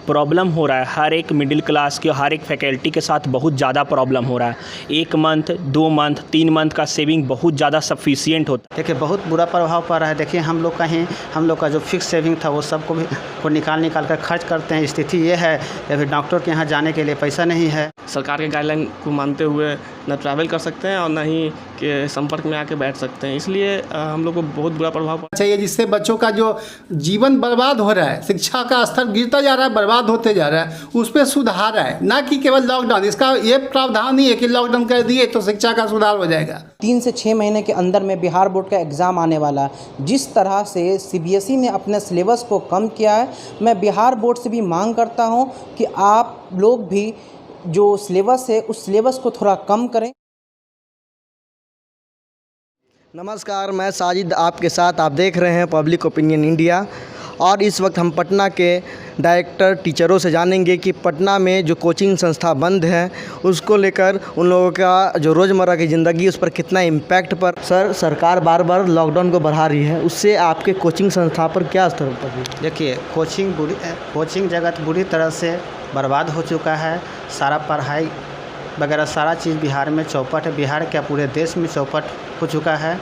Problem हो रहा है। हर एक मिडिल क्लास के हर एक फैकल्टी के साथ बहुत ज़्यादा प्रॉब्लम हो रहा है। 1 मंथ 2 मंथ 3 मंथ का सेविंग बहुत ज़्यादा सफिशिएंट होता है। देखिए बहुत बुरा प्रभाव पड़ रहा है। देखिए हम लोग का जो फिक्स सेविंग था वो सबको भी को निकाल कर खर्च करते हैं। स्थिति ये है या फिर डॉक्टर के यहाँ जाने के लिए पैसा नहीं है। सरकार के गाइडलाइन को मानते हुए न ट्रैवल कर सकते हैं और न ही के संपर्क में आके बैठ सकते हैं, इसलिए हम लोग को बहुत बुरा प्रभाव चाहिए, जिससे बच्चों का जो जीवन बर्बाद हो रहा है, शिक्षा का स्तर गिरता जा रहा है, बर्बाद होते जा रहा है, उस पर सुधार है, ना कि केवल लॉकडाउन। इसका ये प्रावधान नहीं है कि लॉकडाउन कर दिए तो शिक्षा का सुधार हो जाएगा। 3 से 6 महीने के अंदर में बिहार बोर्ड का एग्ज़ाम आने वाला है। जिस तरह से सीबीएसई ने अपने सिलेबस को कम किया है, मैं बिहार बोर्ड से भी मांग करता हूं कि आप लोग भी जो सिलेबस है उस सिलेबस को थोड़ा कम करें। नमस्कार, मैं साजिद आपके साथ। आप देख रहे हैं पब्लिक ओपिनियन इंडिया और इस वक्त हम पटना के डायरेक्टर टीचरों से जानेंगे कि पटना में जो कोचिंग संस्था बंद है उसको लेकर उन लोगों का जो रोज़मर्रा की ज़िंदगी उस पर कितना इम्पैक्ट पर। सर, सरकार बार बार लॉकडाउन को बढ़ा रही है, उससे आपके कोचिंग संस्था पर क्या असर होता है? देखिए कोचिंग जगत बुरी तरह से बर्बाद हो चुका है। सारा पढ़ाई वगैरह सारा चीज़ बिहार में चौपट है। बिहार क्या पूरे देश में चौपट हो चुका है।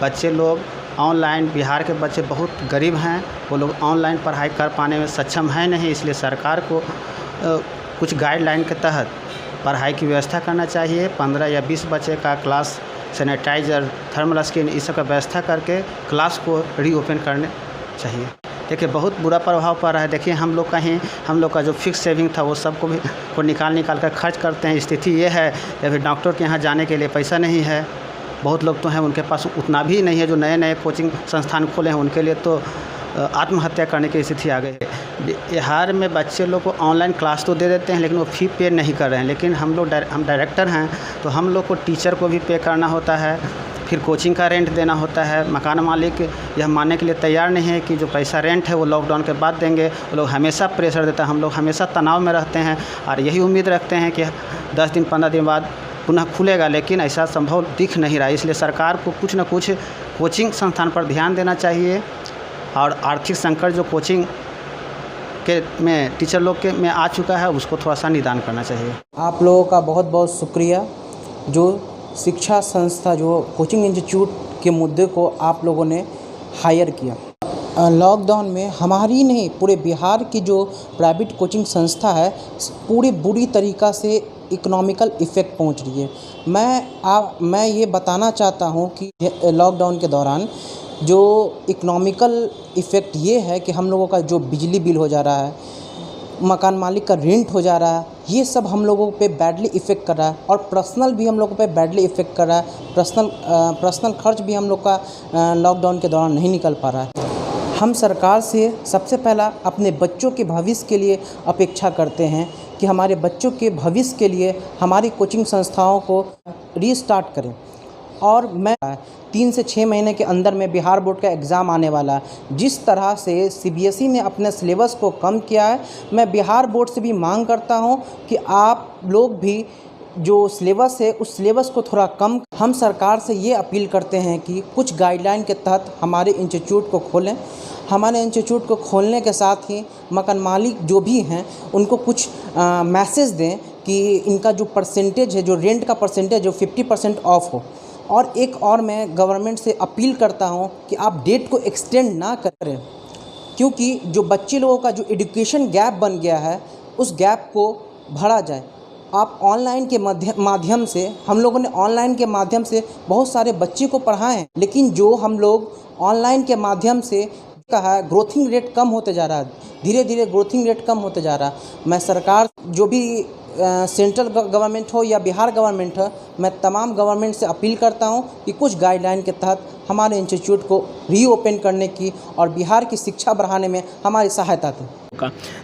बच्चे लोग ऑनलाइन, बिहार के बच्चे बहुत गरीब हैं, वो लोग ऑनलाइन पढ़ाई कर पाने में सक्षम है नहीं। इसलिए सरकार को कुछ गाइडलाइन के तहत पढ़ाई की व्यवस्था करना चाहिए। 15 या 20 बच्चे का क्लास, सैनिटाइज़र, थर्मल स्क्रीन, इस सब का व्यवस्था करके क्लास को रीओपन करने चाहिए। देखिए बहुत बुरा प्रभाव पड़ रहा है। देखिए हम लोग का जो फिक्स सेविंग था वो सबको भी को निकाल कर खर्च करते हैं। स्थिति ये है या फिर डॉक्टर के यहाँ जाने के लिए पैसा नहीं है। बहुत लोग तो हैं उनके पास उतना भी नहीं है। जो नए कोचिंग संस्थान खोले हैं उनके लिए तो आत्महत्या करने की स्थिति आ गई है। बिहार में बच्चे लोग को ऑनलाइन क्लास तो दे देते हैं लेकिन वो फ़ी पे नहीं कर रहे हैं। लेकिन हम डायरेक्टर हैं तो हम लोग को टीचर को भी पे करना होता है, फिर कोचिंग का रेंट देना होता है। मकान मालिक यह मानने के लिए तैयार नहीं है कि जो पैसा रेंट है वो लॉकडाउन के बाद देंगे। वो लोग हमेशा प्रेशर देता है। हम लोग हमेशा तनाव में रहते हैं और यही उम्मीद रखते हैं कि 10 दिन 15 दिन बाद पुनः खुलेगा, लेकिन ऐसा संभव दिख नहीं रहा है। इसलिए सरकार को कुछ न कुछ कोचिंग संस्थान पर ध्यान देना चाहिए और आर्थिक संकट जो कोचिंग के में टीचर लोग के में आ चुका है उसको थोड़ा सा निदान करना चाहिए। आप लोगों का बहुत बहुत शुक्रिया जो शिक्षा संस्था, जो कोचिंग इंस्टीट्यूट के मुद्दे को आप लोगों ने हायर किया। लॉकडाउन में हमारी नहीं, पूरे बिहार की जो प्राइवेट कोचिंग संस्था है पूरी बुरी तरीक़ा से इकोनॉमिकल इफ़ेक्ट पहुंच रही है। मैं ये बताना चाहता हूं कि लॉकडाउन के दौरान जो इकोनॉमिकल इफ़ेक्ट ये है कि हम लोगों का जो बिजली बिल हो जा रहा है, मकान मालिक का रेंट हो जा रहा है, ये सब हम लोगों पे बैडली इफ़ेक्ट कर रहा है और पर्सनल भी हम लोगों पे बैडली इफ़ेक्ट कर रहा है। पर्सनल खर्च भी हम लोग का लॉकडाउन के दौरान नहीं निकल पा रहा है। हम सरकार से सबसे पहला अपने बच्चों के भविष्य के लिए अपेक्षा करते हैं कि हमारे बच्चों के भविष्य के लिए हमारी कोचिंग संस्थाओं को रीस्टार्ट करें। और मैं 3 से 6 महीने के अंदर में बिहार बोर्ड का एग्ज़ाम आने वाला है। जिस तरह से सीबीएसई ने अपने सिलेबस को कम किया है, मैं बिहार बोर्ड से भी मांग करता हूं कि आप लोग भी जो सिलेबस है उस सिलेबस को थोड़ा कम। हम सरकार से ये अपील करते हैं कि कुछ गाइडलाइन के तहत हमारे इंस्टीट्यूट को खोलें। हमारे इंस्टीट्यूट को खोलने के साथ ही मकान मालिक जो भी हैं उनको कुछ मैसेज दें कि इनका जो परसेंटेज है, जो रेंट का परसेंटेज है, 50% ऑफ हो। और एक और मैं गवर्नमेंट से अपील करता हूं कि आप डेट को एक्सटेंड ना करें, क्योंकि जो बच्चे लोगों का जो एजुकेशन गैप बन गया है उस गैप को भरा जाए। आप ऑनलाइन के माध्यम से, हम लोगों ने ऑनलाइन के माध्यम से बहुत सारे बच्चे को पढ़ाए हैं, लेकिन जो हम लोग ऑनलाइन के माध्यम से कहा ग्रोथिंग रेट कम होते जा रहा है, धीरे धीरे ग्रोथिंग रेट कम होते जा रहा है। मैं सरकार, जो भी सेंट्रल गवर्नमेंट हो या बिहार गवर्नमेंट हो, मैं तमाम गवर्नमेंट से अपील करता हूं कि कुछ गाइडलाइन के तहत हमारे इंस्टीट्यूट को रीओपन करने की और बिहार की शिक्षा बढ़ाने में हमारी सहायता दें।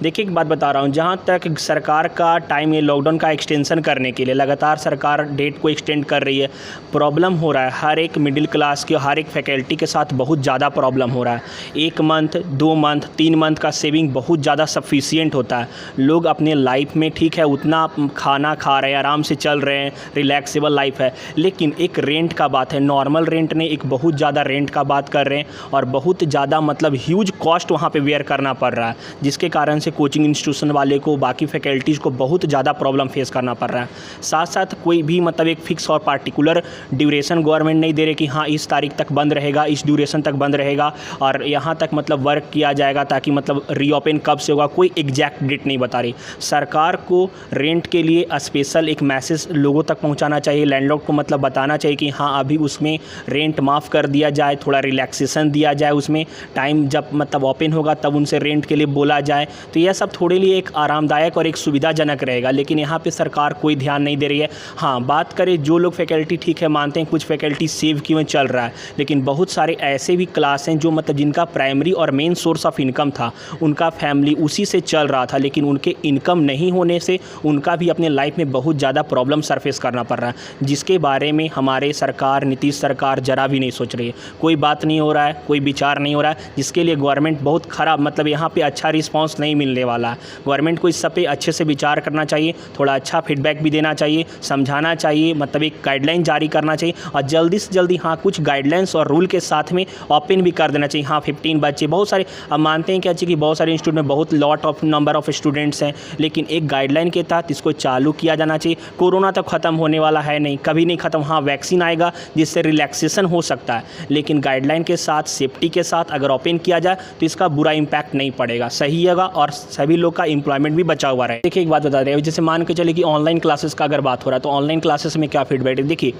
देखिए एक बात बता रहा हूँ, जहाँ तक सरकार का टाइम है लॉकडाउन का एक्सटेंशन करने के लिए लगातार सरकार डेट को एक्सटेंड कर रही है। प्रॉब्लम हो रहा है हर एक मिडिल क्लास के हर एक फैकल्टी के साथ बहुत ज़्यादा प्रॉब्लम हो रहा है। 1 मंथ 2 मंथ 3 मंथ का सेविंग बहुत ज़्यादा सफिशिएंट होता है। लोग अपने लाइफ में ठीक है उतना अपना खाना खा रहे हैं, आराम से चल रहे हैं, रिलैक्सेबल लाइफ है। लेकिन एक रेंट का बात है, नॉर्मल रेंट नहीं, एक बहुत ज़्यादा रेंट का बात कर रहे हैं और बहुत ज़्यादा मतलब ह्यूज कॉस्ट वहाँ पे बेयर करना पड़ रहा है, जिसके कारण से कोचिंग इंस्टीट्यूशन वाले को, बाकी फैकल्टीज़ को बहुत ज़्यादा प्रॉब्लम फेस करना पड़ रहा है। साथ साथ कोई भी मतलब एक फिक्स और पार्टिकुलर ड्यूरेशन गवर्नमेंट नहीं दे रहे कि हाँ इस तारीख तक बंद रहेगा, इस ड्यूरेशन तक बंद रहेगा और यहाँ तक मतलब वर्क किया जाएगा ताकि मतलब रीओपन कब से होगा, कोई एग्जैक्ट डेट नहीं बता रही। सरकार को रेंट के लिए स्पेशल एक मैसेज लोगों तक पहुँचाना चाहिए, लैंडलॉर्ड को मतलब बताना चाहिए कि हाँ अभी उसमें रेंट माफ़ कर दिया जाए, थोड़ा रिलैक्सेशन दिया जाए, उसमें टाइम जब मतलब ओपन होगा तब उनसे रेंट के लिए बोला जाए। तो यह सब थोड़े लिए एक आरामदायक और एक सुविधाजनक रहेगा, लेकिन यहाँ पे सरकार कोई ध्यान नहीं दे रही है। हाँ, बात करें जो लोग फैकल्टी ठीक है मानते हैं, कुछ फैकल्टी सेव किए चल रहा है, लेकिन बहुत सारे ऐसे भी क्लास हैं जो मतलब जिनका प्राइमरी और मेन सोर्स ऑफ इनकम था, उनका फैमिली उसी से चल रहा था, लेकिन उनके इनकम नहीं होने से उनका भी अपने लाइफ में बहुत ज़्यादा प्रॉब्लम सरफेस करना पड़ रहा है, जिसके बारे में हमारे सरकार, नीतीश सरकार जरा भी नहीं सोच रही है। कोई बात नहीं हो रहा है, कोई विचार नहीं हो रहा है, जिसके लिए गवर्नमेंट बहुत ख़राब मतलब यहाँ पे अच्छा रिस्पांस नहीं मिलने वाला है। गवर्नमेंट को इस सब पे अच्छे से विचार करना चाहिए, थोड़ा अच्छा फीडबैक भी देना चाहिए, समझाना चाहिए, मतलब एक गाइडलाइन जारी करना चाहिए और जल्दी से जल्दी हाँ कुछ गाइडलाइंस और रूल के साथ में ओपन भी कर देना चाहिए। हाँ 15 बच्चे, बहुत सारे अब मानते हैं क्या चाहिए कि बहुत सारे इंस्टीट्यूट में बहुत lot of number of students हैं, लेकिन एक गाइडलाइन के तहत इसको चालू किया जाना चाहिए। कोरोना तो ख़त्म होने वाला है नहीं, कभी नहीं ख़त्म। हाँ वैक्सीन आएगा जिससे रिलैक्सेशन हो सकता है, लेकिन गाइडलाइन के साथ, सेफ्टी के साथ अगर ओपन किया जाए तो इसका बुरा इम्पैक्ट नहीं पड़ेगा, सही होगा और सभी लोग का एम्प्लॉयमेंट भी बचा हुआ रहे। देखिए एक बात बता रहे हैं, जैसे मान के चले कि ऑनलाइन क्लासेस का अगर बात हो रहा है तो ऑनलाइन क्लासेस में क्या फीडबैक है। देखिए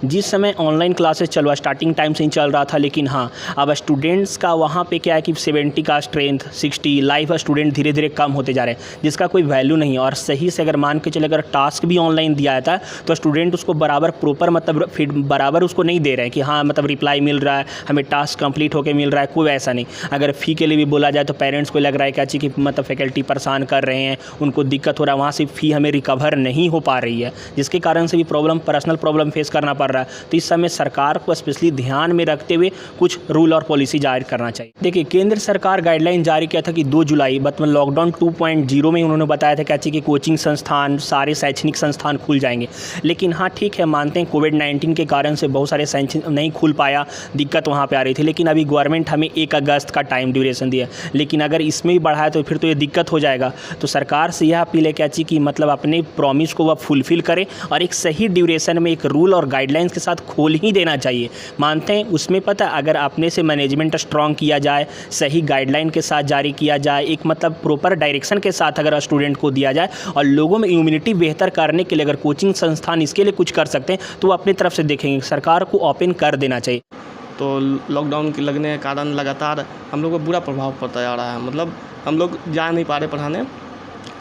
जिस समय ऑनलाइन क्लासेस चल स्टार्टिंग टाइम से ही चल रहा था, लेकिन हाँ अब स्टूडेंट्स का वहाँ पे क्या है कि 70 का स्ट्रेंथ, 60 लाइव स्टूडेंट धीरे धीरे कम होते जा रहे हैं, जिसका कोई वैल्यू नहीं है। और सही से अगर मान के चले अगर टास्क भी ऑनलाइन दिया जाता है तो स्टूडेंट उसको बराबर प्रॉपर मतलब बराबर उसको नहीं दे रहे हैं कि हाँ मतलब रिप्लाई मिल रहा है, हमें टास्क कंप्लीट होकर मिल रहा है, कोई ऐसा नहीं। अगर फ़ी के लिए भी बोला जाए तो पेरेंट्स को लग रहा है क्या चाहिए कि मतलब फैकल्टी परेशान कर रहे हैं, उनको दिक्कत हो रहा है, वहाँ से फ़ी हमें रिकवर नहीं हो पा रही है, जिसके कारण से भी पर्सनल प्रॉब्लम फेस करना पड़ रहा है। तो इस समय सरकार को स्पेशली ध्यान में रखते हुए कुछ रूल और पॉलिसी जारी करना चाहिए। देखिए केंद्र सरकार गाइडलाइन जारी किया था कि 2 जुलाई मतलब लॉकडाउन 2.0 में उन्होंने बताया था क्या चाहिए कि कोचिंग संस्थान, सारे शैक्षणिक संस्थान खुल जाएंगे। लेकिन हाँ ठीक है, मानते हैं कोविड-19 के कारण से बहुत सारे शैक्षणिक नहीं खुल पाया, दिक्कत वहाँ पे आ रही थी, लेकिन अभी गवर्नमेंट हमें 1 अगस्त का टाइम ड्यूरेशन दिया, लेकिन अगर इसमें भी बढ़ाया तो फिर तो ये दिक्कत हो जाएगा। तो सरकार से यह अपील है क्या चाहिए कि मतलब अपने प्रॉमिस को वह फुलफिल करे और एक सही ड्यूरेशन में एक रूल और गाइडलाइंस के साथ खोल ही देना चाहिए। मानते हैं उसमें पता अगर अपने से मैनेजमेंट स्ट्रॉन्ग किया जाए, सही गाइडलाइन के साथ जारी किया जाए, एक मतलब प्रॉपर डायरेक्शन के साथ अगर स्टूडेंट को दिया जाए और लोगों में इम्यूनिटी बेहतर करने के लिए अगर कोचिंग संस्थान इसके लिए कुछ कर सकते हैं तो वो अपनी तरफ से देखेंगे। सरकार को ओपन कर देना चाहिए। तो लॉकडाउन के लगने के कारण लगातार हम लोग को बुरा प्रभाव पड़ता जा रहा है, मतलब हम लोग जा नहीं पा रहे पढ़ाने।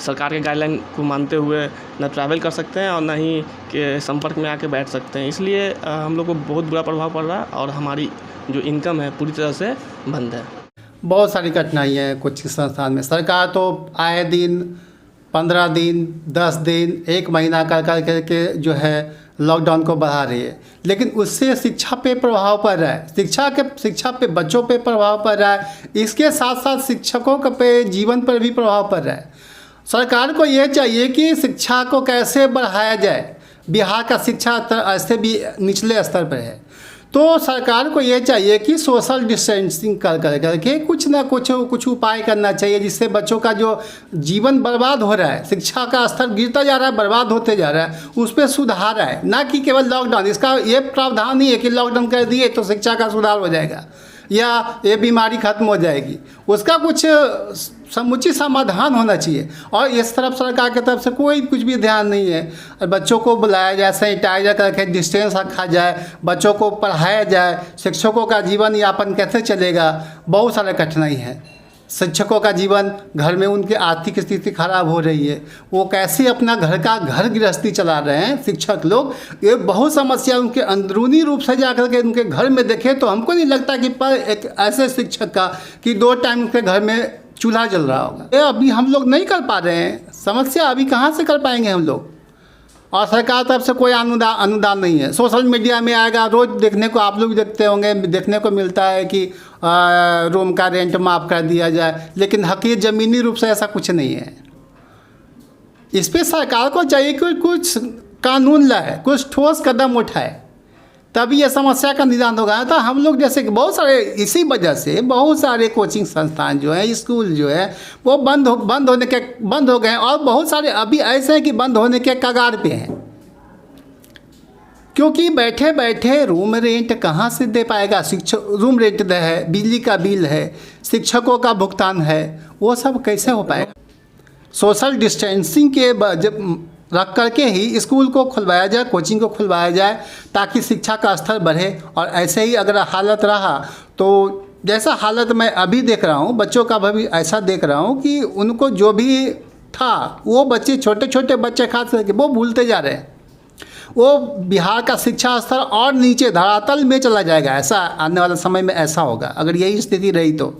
सरकार के गाइडलाइन को मानते हुए न ट्रैवल कर सकते हैं और न ही के संपर्क में आके बैठ सकते हैं, इसलिए हम लोग को बहुत बुरा प्रभाव पड़ रहा है और हमारी जो इनकम है पूरी तरह से बंद है। बहुत सारी कठिनाइयाँ हैं कोचिंग संस्थान में। सरकार तो आए दिन 15 दिन, 10 दिन, 1 महीना कर करके जो है लॉकडाउन को बढ़ा रही है, लेकिन उससे शिक्षा पे प्रभाव पड़ रहा है, शिक्षा पे बच्चों पे प्रभाव पड़ रहा है, इसके साथ साथ शिक्षकों के पे जीवन पर भी प्रभाव पड़ रहा है। सरकार को ये चाहिए कि शिक्षा को कैसे बढ़ाया जाए। बिहार का शिक्षा स्तर ऐसे भी निचले स्तर पर है, तो सरकार को ये चाहिए कि सोशल डिस्टेंसिंग करके कुछ ना कुछ उपाय करना चाहिए, जिससे बच्चों का जो जीवन बर्बाद हो रहा है, शिक्षा का स्तर गिरता जा रहा है, बर्बाद होते जा रहा है, उस पर सुधार आए, ना कि केवल लॉकडाउन। इसका ये प्रावधान नहीं है कि लॉकडाउन कर दिए तो शिक्षा का सुधार हो जाएगा या ये बीमारी खत्म हो जाएगी। उसका कुछ समुचित समाधान होना चाहिए और इस तरफ सरकार की तरफ से कोई कुछ भी ध्यान नहीं है। और बच्चों को बुलाया जाए, सैनिटाइजर करके डिस्टेंस रखा जाए, बच्चों को पढ़ाया जाए, शिक्षकों का जीवन यापन कैसे चलेगा। बहुत सारे कठिनाई है। शिक्षकों का जीवन, घर में उनकी आर्थिक स्थिति खराब हो रही है, वो कैसे अपना घर गृहस्थी चला रहे हैं शिक्षक लोग, ये बहुत समस्या उनके अंदरूनी रूप से जाकर के उनके घर में देखें तो हमको नहीं लगता कि पर एक ऐसे शिक्षक का कि 2 टाइम उनके घर में चूल्हा जल रहा होगा। ये अभी हम लोग नहीं कर पा रहे हैं, समस्या अभी कहाँ से कर पाएंगे हम लोग। और सरकार तरफ से कोई अनुदान नहीं है। सोशल मीडिया में आएगा, रोज़ देखने को आप लोग देखते होंगे, देखने को मिलता है कि रूम का रेंट माफ़ कर दिया जाए, लेकिन हकीकत ज़मीनी रूप से ऐसा कुछ नहीं है। इस पर सरकार को चाहिए कि कुछ कानून लाए, कुछ ठोस कदम उठाए, तभी यह समस्या का निदान होगा। तो हम लोग जैसे कि बहुत सारे इसी वजह से बहुत सारे कोचिंग संस्थान जो है, स्कूल जो है वो बंद हो गए हैं, और बहुत सारे अभी ऐसे हैं कि बंद होने के कगार पे हैं, क्योंकि बैठे बैठे रूम रेंट कहाँ से दे पाएगा। शिक्षक रूम रेंट है, बिजली का बिल है, शिक्षकों का भुगतान है, वो सब कैसे हो पाएगा। सोशल डिस्टेंसिंग के जब रख करके ही स्कूल को खुलवाया जाए, कोचिंग को खुलवाया जाए, ताकि शिक्षा का स्तर बढ़े। और ऐसे ही अगर हालत रहा तो जैसा हालत मैं अभी देख रहा हूँ, बच्चों का भी ऐसा देख रहा हूँ कि उनको जो भी था वो बच्चे, छोटे छोटे बच्चे खास करके वो भूलते जा रहे हैं। वो बिहार का शिक्षा स्तर और नीचे धरातल में चला जाएगा। ऐसा आने वाले समय में ऐसा होगा अगर यही स्थिति रही तो।